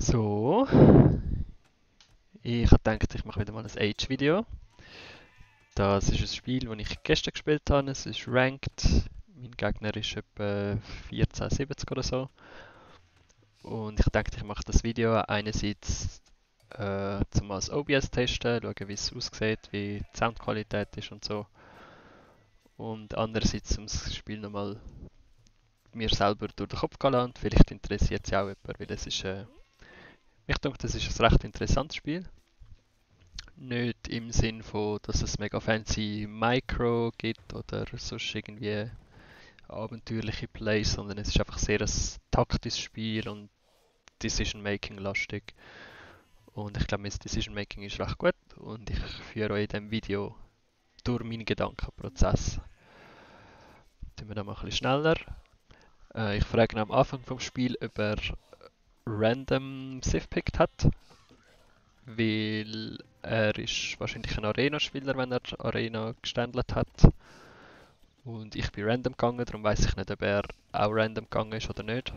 So, ich habe gedacht, ich mache wieder mal ein Age-Video. Das ist ein Spiel, das ich gestern gespielt habe. Es ist Ranked. Mein Gegner ist etwa 1470 oder so. Und ich dachte, ich mache das Video einerseits zum als OBS testen, schauen, wie es aussieht, wie die Soundqualität ist und so. Und andererseits, um das Spiel nochmal mir selber durch den Kopf gehen lassen. Und vielleicht interessiert es ja auch jemand, weil es ist, ich denke, das ist ein recht interessantes Spiel. Nicht im Sinn von, dass es mega fancy Micro gibt oder sonst irgendwie abenteuerliche Plays, sondern es ist einfach sehr ein taktisches Spiel und Decision-Making lastig. Und ich glaube, mein Decision-Making ist recht gut und ich führe euch in diesem Video durch meinen Gedankenprozess. Tun wir da mal ein bisschen schneller. Ich frage ihn am Anfang vom Spiel, ob er random Civ pickt hat, weil er ist wahrscheinlich ein Arena-Spieler, wenn er Arena geständelt hat. Und ich bin random gegangen, darum weiß ich nicht, ob er auch random gegangen ist oder nicht.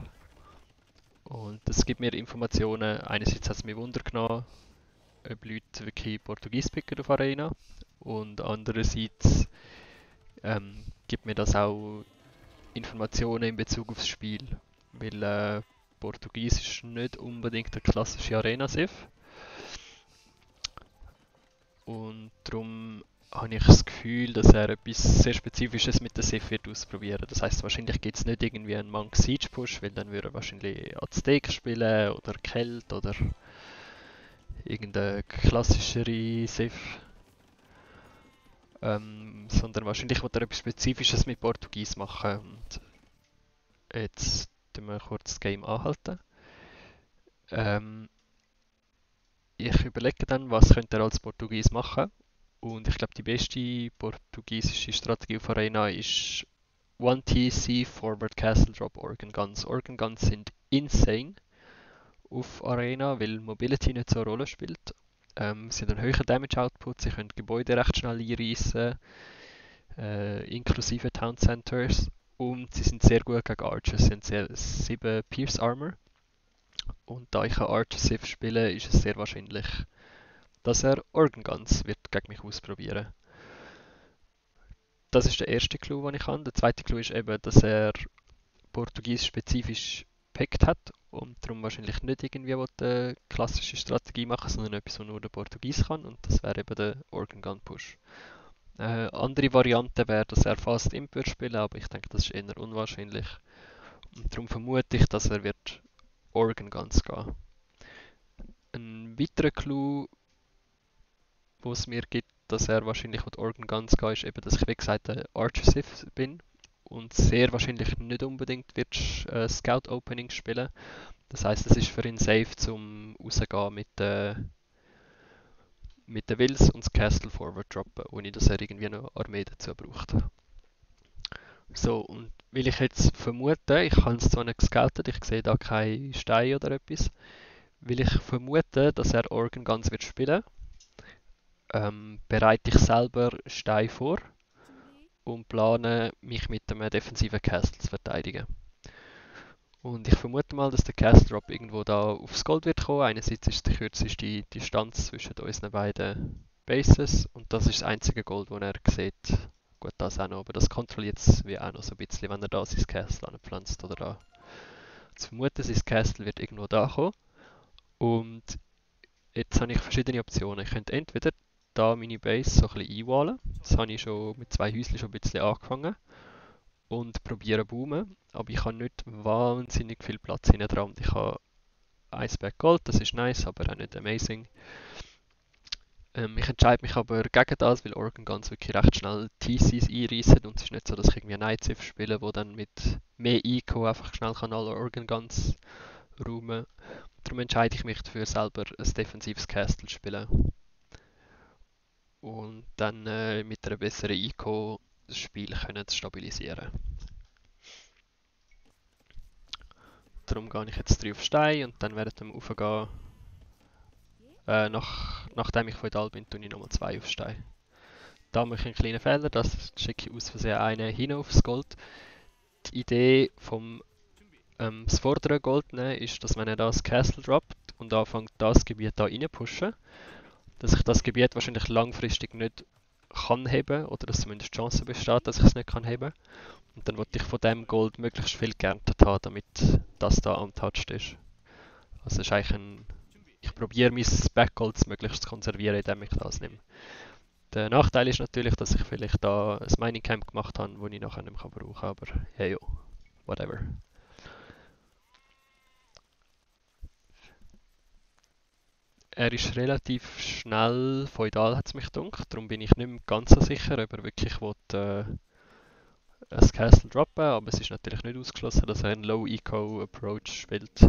Und das gibt mir Informationen. Einerseits hat es mich Wunder genommen, ob Leute wirklich Portugies picken auf Arena. Und andererseits gibt mir das auch Informationen in Bezug aufs Spiel. Weil Portugies ist nicht unbedingt der klassische Arena-Civ. Und darum habe ich das Gefühl, dass er etwas sehr Spezifisches mit der Civ wird ausprobieren. Das heißt, wahrscheinlich gibt es nicht irgendwie einen Monk Siege Push, weil dann würde er wahrscheinlich Aztek spielen oder Kelt oder irgendeine klassischere Civ. Sondern wahrscheinlich wird er etwas Spezifisches mit Portugies machen. Und jetzt tun wir kurz das Game anhalten. Ähm, Ich überlege dann, was könnte er als Portugies machen. Und ich glaube, die beste portugiesische Strategie auf Arena ist 1TC Forward Castle Drop Organ Guns. Organ Guns sind insane auf Arena, weil Mobility nicht so eine Rolle spielt. Sie haben einen höheren Damage Output, sie können Gebäude recht schnell einreißen, inklusive Town Centers. Und sie sind sehr gut gegen Archers. Sie haben 7 Pierce Armor. Und da ich ein Archer Civ spiele, ist es sehr wahrscheinlich, dass er Organ Guns wird gegen mich ausprobieren. Das ist der erste Clou, den ich habe. Der zweite Clou ist eben, dass er Portugies spezifisch gepickt hat und darum wahrscheinlich nicht irgendwie eine klassische Strategie machen, sondern etwas, was nur der Portugies kann, und das wäre eben der Organ Gun Push. Andere Variante wäre, dass er Fast Imp wird spielen, aber ich denke, das ist eher unwahrscheinlich. Und darum vermute ich, dass er wird Organ Guns gehen. Ein weiterer Clou, wo es mir gibt, dass er wahrscheinlich mit Organ Guns geht, ist eben, dass ich wie gesagt ein Archer Sith bin und sehr wahrscheinlich nicht unbedingt wird Scout Opening spielen. Das heißt, es ist für ihn safe zum rausgehen mit den Wills und das Castle Forward droppen, ohne dass er irgendwie eine Armee dazu braucht. So, und will ich jetzt vermuten, ich habe es zwar nicht gescoutet, ich sehe da keinen Stein oder etwas, will ich vermuten, dass er Organ Guns wird spielen, bereite ich selber Stein vor und plane, mich mit einem defensiven Castle zu verteidigen. Und ich vermute mal, dass der Castle Drop irgendwo da aufs Gold wird kommen. Einerseits ist es die kürzeste Distanz zwischen unseren beiden Bases und das ist das einzige Gold, das er sieht. Gut, das auch noch, aber das kontrolliert es wie auch noch so ein bisschen, wenn er da sein Castle anpflanzt oder da. Zu vermuten, sein Castle wird irgendwo da kommen. Und jetzt habe ich verschiedene Optionen. Ich könnte entweder da meine Base so ein bisschen einwahlen. Das habe ich schon mit 2 Häuschen schon ein bisschen angefangen. Und probieren boomen. Aber ich habe nicht wahnsinnig viel Platz hinten dran. Ich habe ein Berg Gold, das ist nice, aber auch nicht amazing. Ich entscheide mich aber gegen das, weil Organ Guns wirklich recht schnell TCs einreissen und es ist nicht so, dass ich irgendwie Night Civ spiele, wo dann mit mehr Eco einfach schnell kann alle Organ Guns räumen. Darum entscheide ich mich dafür, selber ein defensives Castle zu spielen. Und dann mit einer besseren Eco das Spiel können zu stabilisieren. Darum gehe ich jetzt 3 auf Stein und dann während dem Aufgehen, nachdem ich feudal bin, tue ich nochmal 2 auf Stein. Da mache ich einen kleinen Fehler, das schicke ich aus Versehen einen hin aufs Gold. Die Idee vom das vordere Gold nehmen ist, dass wenn er das Castle droppt und anfange das Gebiet da rein pushen, dass ich das Gebiet wahrscheinlich langfristig nicht kann heben oder dass zumindest die Chance besteht, dass ich es nicht kann heben. Und dann wollte ich von dem Gold möglichst viel geerntet haben, damit das da untouched ist. Also es ist eigentlich ich probiere mein Backgold möglichst zu konservieren, indem ich das nehme. Der Nachteil ist natürlich, dass ich vielleicht da ein Mining Camp gemacht habe, das ich nachher nicht mehr brauchen kann, aber hey, whatever. Er ist relativ schnell feudal, hat es mich gedacht. Darum bin ich nicht mehr ganz so sicher, ob er wirklich will, ein Castle droppen, aber es ist natürlich nicht ausgeschlossen, dass er einen Low-Eco-Approach spielt.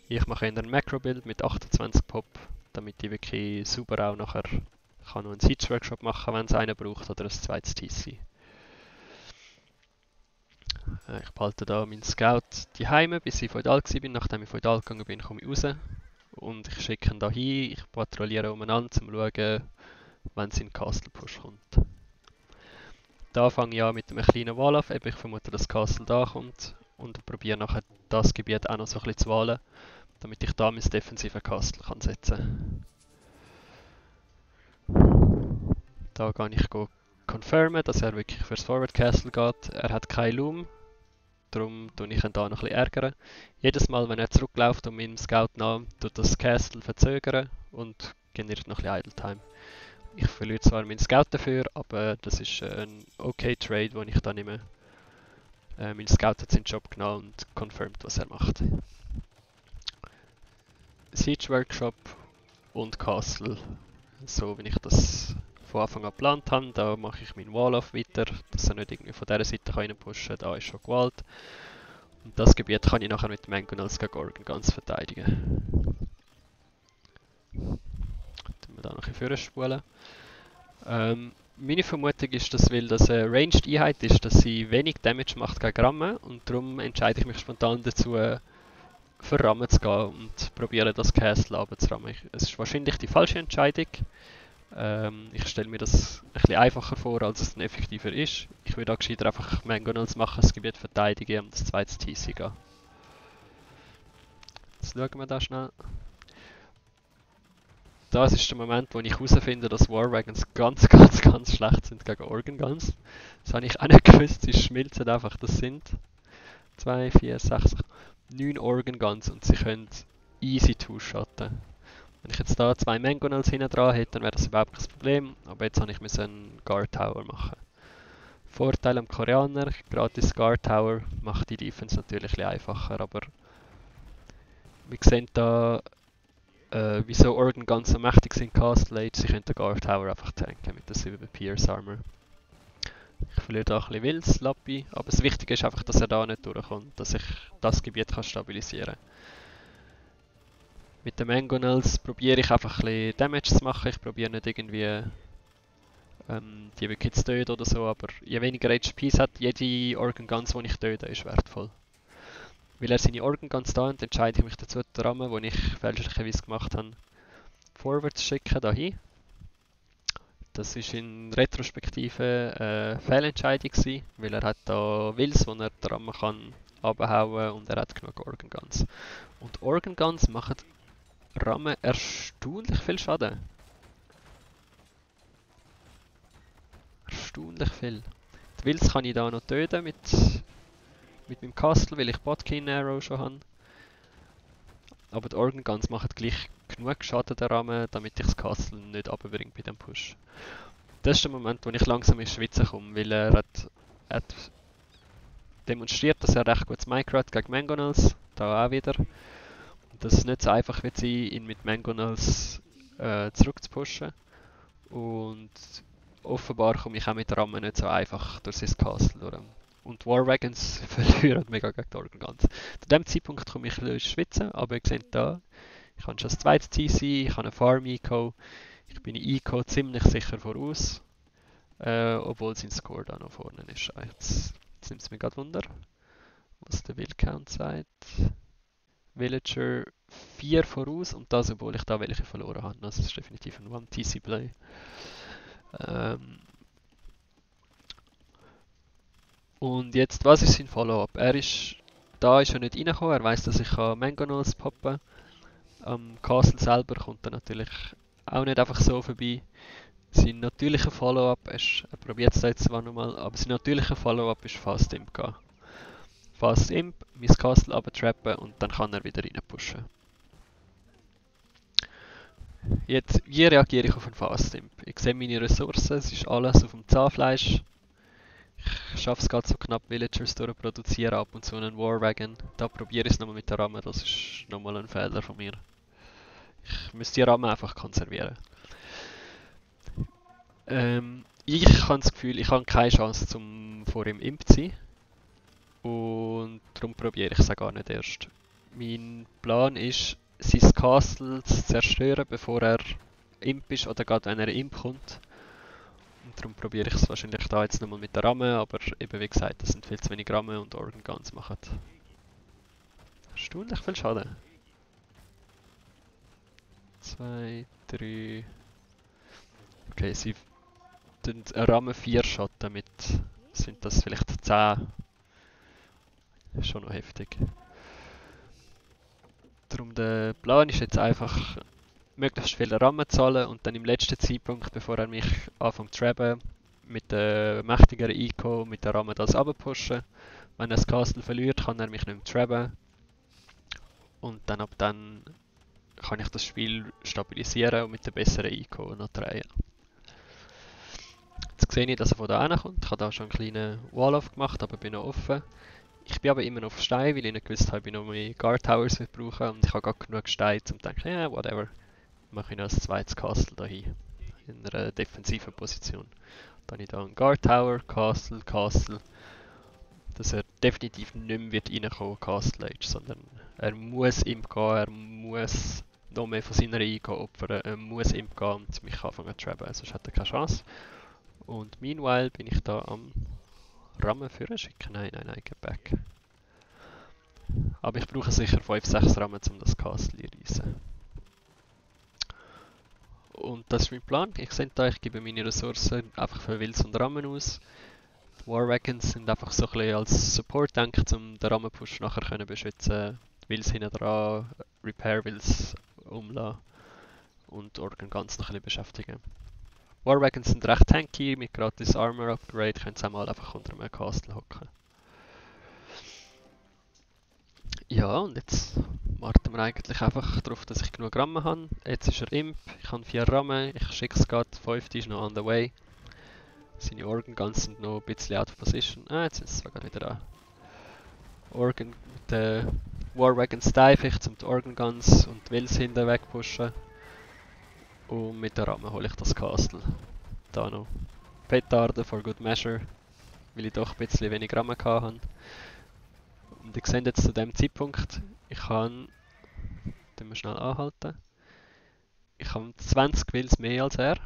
Ich mache einen Macro-Build mit 28 Pop, damit ich wirklich super auch nachher kann noch einen Siege-Workshop machen, wenn es einen braucht, oder ein zweites TC. Ich behalte da meinen Scout die Heime, bis ich feudal war. Nachdem ich feudal gegangen bin, komme ich raus. Und ich schicke ihn da hin, ich patrouilliere umeinander, um zu schauen, wenn es in den Castle Push kommt. Da fange ich an mit einem kleinen Wall-Off, ich vermute, dass das Castle da kommt und probiere nachher das Gebiet auch noch so ein bisschen zu wahlen, damit ich da mein defensive Castle kann setzen kann. Da gehe ich confirmen, dass er wirklich fürs Forward Castle geht. Er hat keinen Loom, darum tue ich ihn da noch ein bisschen ärgern. Jedes Mal, wenn er zurückläuft und meinem Scout nach, tut das Castle verzögern und generiert noch ein bisschen Idle Time. Ich verliere zwar meinen Scout dafür, aber das ist ein okay Trade, den ich da nehme. Mein Scout hat seinen Job genommen und confirmed, was er macht. Siege Workshop und Castle, so wie ich das von Anfang an geplant habe. Da mache ich meinen Wall-Off weiter, dass er nicht irgendwie von dieser Seite reinpushen kann. Da ist schon gewalt. Und das Gebiet kann ich nachher mit Mangonels gegen Organ ganz verteidigen. Dann wir da noch ein bisschen vorspulen. Meine Vermutung ist, dass, weil das eine Ranged-Einheit ist, dass sie wenig Damage macht gegen Rammen und darum entscheide ich mich spontan dazu, für Rammen zu gehen und probiere das Castle runterzurammen. Es ist wahrscheinlich die falsche Entscheidung. Ich stelle mir das ein bisschen einfacher vor, als es dann effektiver ist. Ich würde auch gescheiter einfach Mangonels machen, das Gebiet verteidigen und das zweite TC gehen. Jetzt schauen wir da schnell. Das ist der Moment, wo ich herausfinde, dass War Wagons ganz schlecht sind gegen Organ Guns. Das habe ich auch nicht gewusst, sie schmilzen einfach. Das sind 2, 4, 6, 9 Organ Guns und sie können easy two-shotten. Wenn ich jetzt da 2 Mangonels hinten dran hätte, dann wäre das überhaupt kein Problem. Aber jetzt habe ich einen Guard Tower machen. Vorteil am Koreaner, gratis Guard Tower macht die Defense natürlich ein bisschen einfacher, aber wir sehen da, wieso Organ Guns so mächtig sind in Castle Age. Sie können den Guard Tower einfach tanken mit der 7 Pierce Armor. Ich verliere da ein bisschen Wills, Lappi, aber das Wichtige ist einfach, dass er da nicht durchkommt, dass ich das Gebiet kann stabilisieren kann. Mit den Mangonels probiere ich einfach ein bisschen Damage zu machen. Ich probiere nicht irgendwie die wirklich zu töten oder so, aber je weniger HPs hat, jede Organ Guns, die ich töte, ist wertvoll. Weil er seine Organ Guns da und entscheide ich mich dazu, den Rahmen, den ich fälschlicherweise gemacht habe, forward zu schicken, dahin. Das war in Retrospektive eine Fehlentscheidung gewesen, weil er hat da Wills, wo er den Rahmen kann abhauen und er hat genug Organ Guns. Und Organ Guns machen Rahmen erstaunlich viel Schaden. Erstaunlich viel. Die Wills kann ich da noch töten mit meinem Castle, weil ich Botkin Arrow schon habe. Aber die Organ Guns machen gleich genug Schaden der Rahmen, damit ich das Castle nicht runterbringe bei dem Push. Das ist der Moment, wo ich langsam ins Schwitzen komme, weil er hat demonstriert, dass er recht gutes Micro hat gegen Mangonels, da auch wieder. Und dass es nicht so einfach wird sein, ihn mit Mangonels zurückzupushen. Und offenbar komme ich auch mit Rammen nicht so einfach durch sein Castle durch. Und War Wagons verlieren mega gegen die Organ Guns. Zu dem Zeitpunkt komme ich ein bisschen ins Schwitzen, aber ihr seht da, ich habe schon das zweite TC, ich habe eine Farm Eco, ich bin in Eco ziemlich sicher voraus, obwohl sein Score da noch vorne ist. Jetzt nimmt es mich gerade Wunder, was der Will Count sagt. Villager 4 voraus und das, obwohl ich da welche verloren habe. Also das ist definitiv ein One-TC-Play. Und jetzt, was ist sein Follow-up? Da ist er nicht reingekommen, er weiss, dass ich Mangonels poppen Am Castle selber kommt er natürlich auch nicht einfach so vorbei. Sein natürlicher Follow-up ist, er probiert es jetzt zwar nochmal, aber sein natürlicher Follow-up ist Fast Imp gehen. Fast Imp, mein Castle abtrappen und dann kann er wieder reinpushen. Jetzt, wie reagiere ich auf einen Fast Imp? Ich sehe meine Ressourcen, es ist alles auf dem Zahnfleisch. Ich schaffe es gerade so knapp Villagers durchproduzieren, ab und zu einen Warwagon. Da probiere ich es nochmal mit der Ramme, das ist nochmal ein Fehler von mir. Ich müsste die Ramme einfach konservieren. Ich habe das Gefühl, ich habe keine Chance, zum vor ihm Imp zu sein. Und darum probiere ich es auch gar nicht erst. Mein Plan ist, sein Castle zu zerstören, bevor er Imp ist oder gerade wenn er Imp kommt. Und darum probiere ich es wahrscheinlich da jetzt nochmal mit der Ramme, aber eben wie gesagt, das sind viel zu wenig Ramme und Organ Guns machen erstaunlich viel Schaden. 2, 3. Okay, sie tun eine Ramme 4 Schatten mit. Sind das vielleicht 10? Schon noch heftig. Darum der Plan ist jetzt einfach, möglichst viele Rammen zahlen und dann im letzten Zeitpunkt, bevor er mich anfängt zu traben, mit der mächtigeren Eco, mit der Ramme das runterpushen. Wenn er das Castle verliert, kann er mich nicht mehr traben. Und dann ab dann kann ich das Spiel stabilisieren und mit der besseren Eco noch drehen. Jetzt sehe ich, dass er von da kommt. Ich habe da schon einen kleinen Wall-Off gemacht, aber bin noch offen. Ich bin aber immer noch auf Stein, weil ich nicht gewusst habe, ob ich noch mehr Guard Towers brauchen und ich habe gar genug Stein, um zu denken, ja, whatever. Mache ich noch ein zweites Castle dahin. In einer defensiven Position. Dann habe ich da einen Guard Tower, Castle, Castle. Dass er definitiv nicht mehr wird reinkommen, Castle Age, sondern er muss ihm gehen, er muss noch mehr von seiner Ego opfern, er muss ihm gehen und mich anfangen zu traben, sonst hat er keine Chance. Und meanwhile bin ich da am Rammen für schicken. Nein, get back. Aber ich brauche sicher 5-6 Rammen, um das Castle zu reissen. Und das ist mein Plan. Ich sehe da, ich gebe meine Ressourcen einfach für Wills und Rammen aus. Die Warwagons sind einfach so ein bisschen als Support gedacht, um den Rammenpush nachher können beschützen. Die Wills hinten dran, Repair Wills umlassen und Organ ganz noch ein bisschen beschäftigen. Warwagons sind recht tanky, mit gratis Armor Upgrade können sie auch mal einfach unter einem Castle hocken. Ja, und jetzt warten wir eigentlich einfach darauf, dass ich genug Rammen habe. Jetzt ist er Imp, ich habe 4 Rammen, ich schicke es gerade, 5 ist noch on the way. Seine Organ Guns sind noch ein bisschen out of position. Ah, jetzt sind sie sogar wieder da. Organ mit den Warwagons dive ich, um die Organ Guns und die Wills hinten wegpushen. Und mit der Ramme hole ich das Castle. Da noch Petarden for good measure, weil ich doch ein bisschen wenig Rammen hatte. Und ich sehe jetzt zu dem Zeitpunkt, ich kann, wir schnell anhalten, ich habe 20 Wills mehr als er.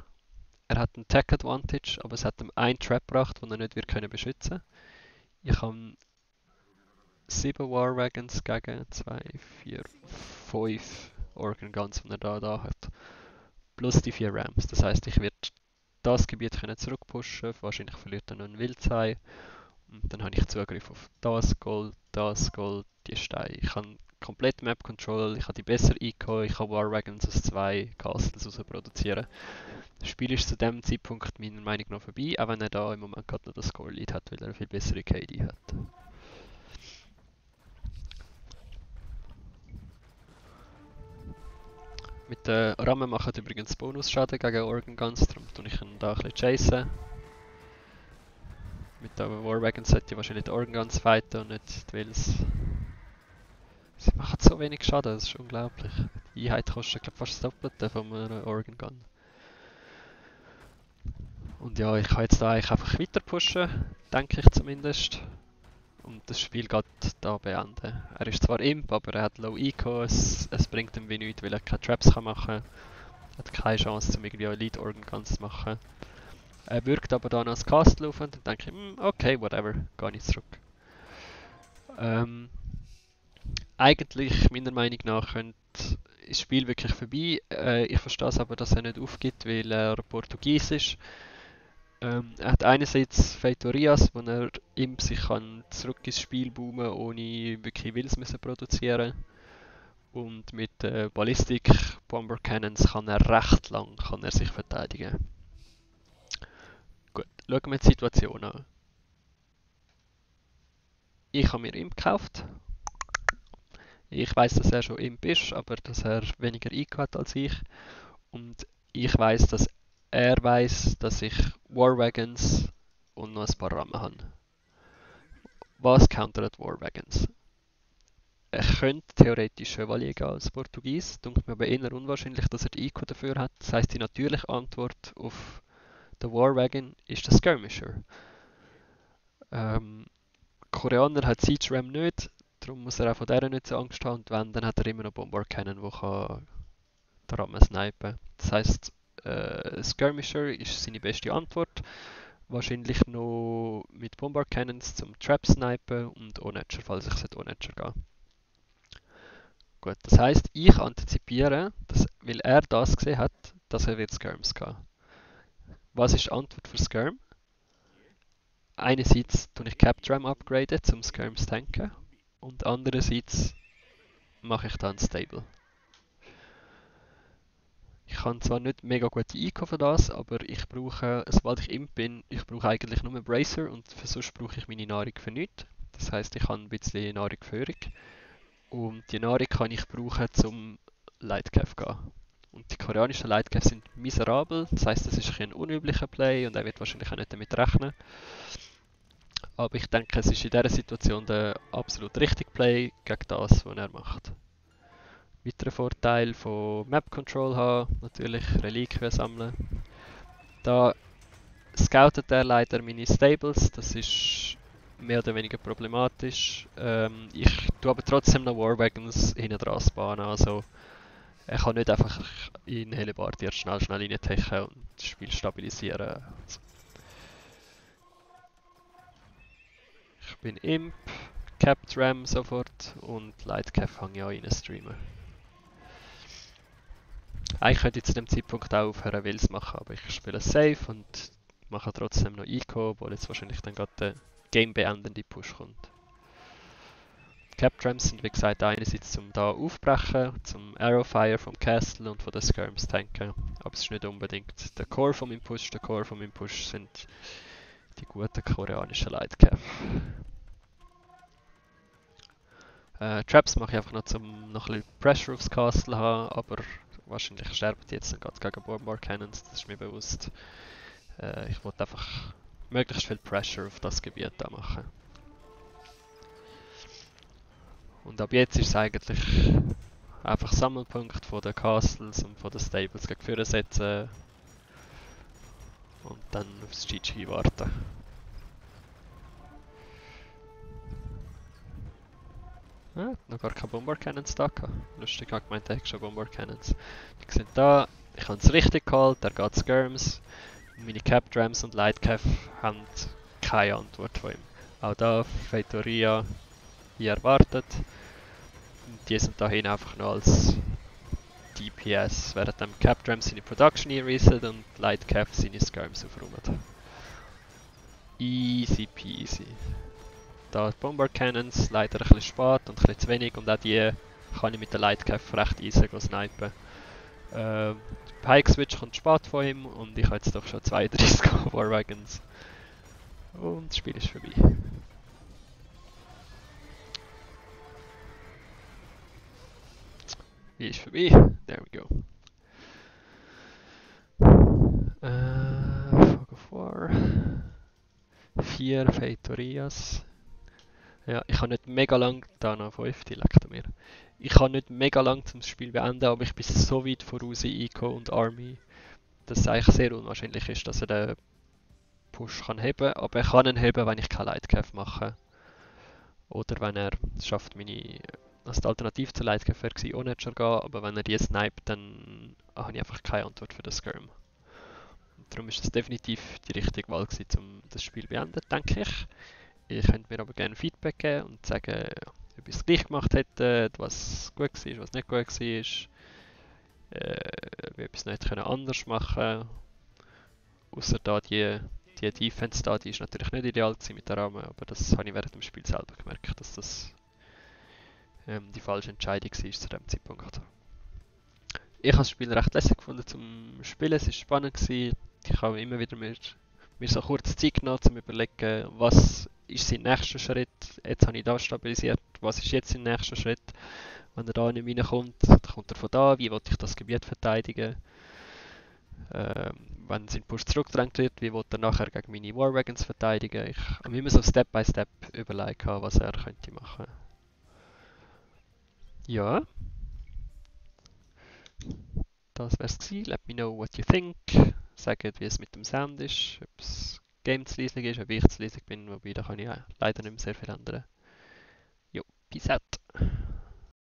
Er hat einen Tech Advantage, aber es hat ihm einen Trap gebracht, den er nicht wird können beschützen. Ich habe 7 Warwagons gegen 2, 4, 5 Organ Guns, die er da hat. Plus die 4 Rams. Das heisst, ich werde das Gebiet können zurückpushen, wahrscheinlich verliert er noch ein Wildzei. Und dann habe ich Zugriff auf das Gold, die Steine. Ich habe komplett Map Control, ich habe die bessere Eco, ich kann Warwagons aus 2 Castles raus produzieren. Das Spiel ist zu dem Zeitpunkt meiner Meinung nach vorbei, auch wenn er da im Moment gerade noch das Score Lead hat, weil er eine viel bessere KD hat. Mit der Ramme macht übrigens Bonusschaden gegen Organ Guns, darum tue ich ihn da ein bisschen chasen. Mit der Warwagon sollte ich wahrscheinlich die Organ Guns fighten und nicht die Wills. Sie machen so wenig Schaden, das ist unglaublich. Die Einheit kostet glaube fast das Doppelte von einer Organ Gun. Und ja, ich kann jetzt da eigentlich einfach weiter pushen, denke ich zumindest. Und das Spiel geht da beenden. Er ist zwar Imp, aber er hat Low Eco, es bringt ihm wie nichts, weil er keine Traps machen kann. Er hat keine Chance, um irgendwie Elite Organ Guns zu machen. Er wirkt aber da noch das Castle auf und dann denke ich, okay, whatever, gehe ich zurück. Eigentlich, meiner Meinung nach, ist das Spiel wirklich vorbei. Ich verstehe es aber, dass er nicht aufgibt, weil er Portugies ist. Er hat einerseits Feitorias, wo er sich kann zurück ins Spiel boomen ohne wirklich Wills müssen produzieren. Und mit Ballistic Bomber Cannons kann er recht lang sich verteidigen. Gut, schauen wir die Situation an. Ich habe mir Imp gekauft. Ich weiß, dass er schon Imp ist, aber dass er weniger IQ hat als ich. Und ich weiß, dass er weiß, dass ich Warwagons und noch ein paar Rammen habe. Was countert Warwagons? Er könnte theoretisch Chevalier gehen als Portugies, denkt mir aber eher unwahrscheinlich, dass er die IQ dafür hat. Das heisst, die natürliche Antwort auf den Warwagon ist der Skirmisher. Koreaner hat Siege Ram nicht, darum muss er auch von der nicht so Angst haben. Und wenn, dann hat er immer noch Bomber Cannon, der kann den Rahmen snipen. Das heisst, Skirmisher ist seine beste Antwort. Wahrscheinlich noch mit Bomber Cannons zum Trap snipen und Onager, falls ich Onager gehe. Gut, das heisst, ich antizipiere, dass, weil er das gesehen hat, dass er wird Skirms gehen. Was ist die Antwort für Skirm? Einerseits tue ich Captram upgraden zum Skirms tanken und andererseits mache ich dann Stable. Ich habe zwar nicht mega gute IQ für das, aber ich brauche, sobald ich Imp bin, ich brauche eigentlich nur Bracer und für sonst brauche ich meine Nahrung für nichts. Das heisst, ich habe ein bisschen Nahrungführung. Und die Nahrung kann ich brauchen zum Lightcav gehen. Und die koreanischen Lightcavs sind miserabel, das heisst, das ist ein unüblicher Play und er wird wahrscheinlich auch nicht damit rechnen. Aber ich denke, es ist in dieser Situation der absolut richtige Play gegen das, was er macht. Weiterer Vorteil von Map Control haben, natürlich Reliquien sammeln. Da scoutet er leider meine Stables, das ist mehr oder weniger problematisch. Ich tue aber trotzdem noch Warwagons hinten dran spawnen, also er kann nicht einfach in Hellebardier schnell reintechen und das Spiel stabilisieren. Also, ich bin Imp, Capped Ram sofort und Lightcav kann ich auch rein streamen. Eigentlich könnte ich zu dem Zeitpunkt auch aufhören, Wills machen, aber ich spiele safe und mache trotzdem noch Eco, obwohl jetzt wahrscheinlich dann gerade der game-beendende Push kommt. Captrams sind wie gesagt einerseits zum da aufbrechen, zum Arrowfire vom Castle und von den Skirms tanken, aber es ist nicht unbedingt der Core von meinem Push. Der Core von meinem Push sind die guten koreanischen Lightcav. Traps mache ich einfach noch, um noch ein bisschen Pressure aufs Castle zu haben, aber wahrscheinlich sterbt jetzt dann gerade gegen Bomber Cannons, das ist mir bewusst. Ich wollte einfach möglichst viel Pressure auf das Gebiet da machen. Und ab jetzt ist es eigentlich einfach Sammelpunkt von den Castles und von den Stables gegen Führer setzen und dann aufs GG warten. Ah, noch gar keine Bomber Cannons da gehabt. Lustig, ich habe gemeint, ich habe schon Bomber Cannons. Die sind da, ich habe es richtig geholt, der geht Skirms. Meine Captrams und Lightcav haben keine Antwort von ihm. Auch da Feitoria wie erwartet. Und die sind dahin einfach noch als DPS, während dem Captram seine Production reset und Lightcav seine Skirms aufräumt. Easy peasy. Da die Bomber Cannons leider ein bisschen spät und ein bisschen zu wenig und auch die kann ich mit der Lightcav recht easy snipen. Pike Switch kommt spät von ihm und ich habe jetzt doch schon 32 Warwagons. Und das Spiel ist vorbei. Wie ist vorbei? There we go. Fog of War. 4 Feitorias. Ja, ich habe nicht mega lang, da noch 5, die leckt mir. Ich habe nicht mega lang zum Spiel beenden, aber ich bin so weit voraus in Eco und Army, dass es eigentlich sehr unwahrscheinlich ist, dass er den Push kann heben, aber er kann ihn heben, wenn ich kein Lightcav mache. Oder wenn er es schafft, meine, als die Alternative zur Lightcav wäre Onager gehen, aber wenn er die sniped, dann habe ich einfach keine Antwort für den Skirm. Und darum ist es definitiv die richtige Wahl gewesen, um das Spiel zu beenden, denke ich. Ihr könnt mir aber gerne Feedback geben und sagen, ob ich es gleich gemacht hätte, was gut war, was nicht gut war. Ob ich etwas nicht anders machen können. Außer da die Defense da, die ist natürlich nicht ideal mit der Rahmen, aber das habe ich während dem Spiel selber gemerkt, dass das die falsche Entscheidung war zu dem Zeitpunkt. Ich habe das Spiel recht lässig gefunden zum Spielen, es war spannend gewesen. Ich habe immer wieder mir so kurz Zeit genommen, um zu überlegen, was ist sein nächster Schritt. Jetzt habe ich das stabilisiert, was ist jetzt sein nächster Schritt? Wenn er da nicht reinkommt, dann kommt er von da, wie will ich das Gebiet verteidigen? Wenn sein Push zurückgedrängt wird, wie will er nachher gegen meine Warwagons verteidigen? Ich habe mir immer so Step by Step überlegt, was er könnte machen. Ja, das wär's gewesen. Let me know what you think. Sagt, wie es mit dem Sound ist, ob das Game zu leise ist, ob ich zu leise bin, wobei da kann ich leider nicht mehr sehr viel ändern. Jo, peace out.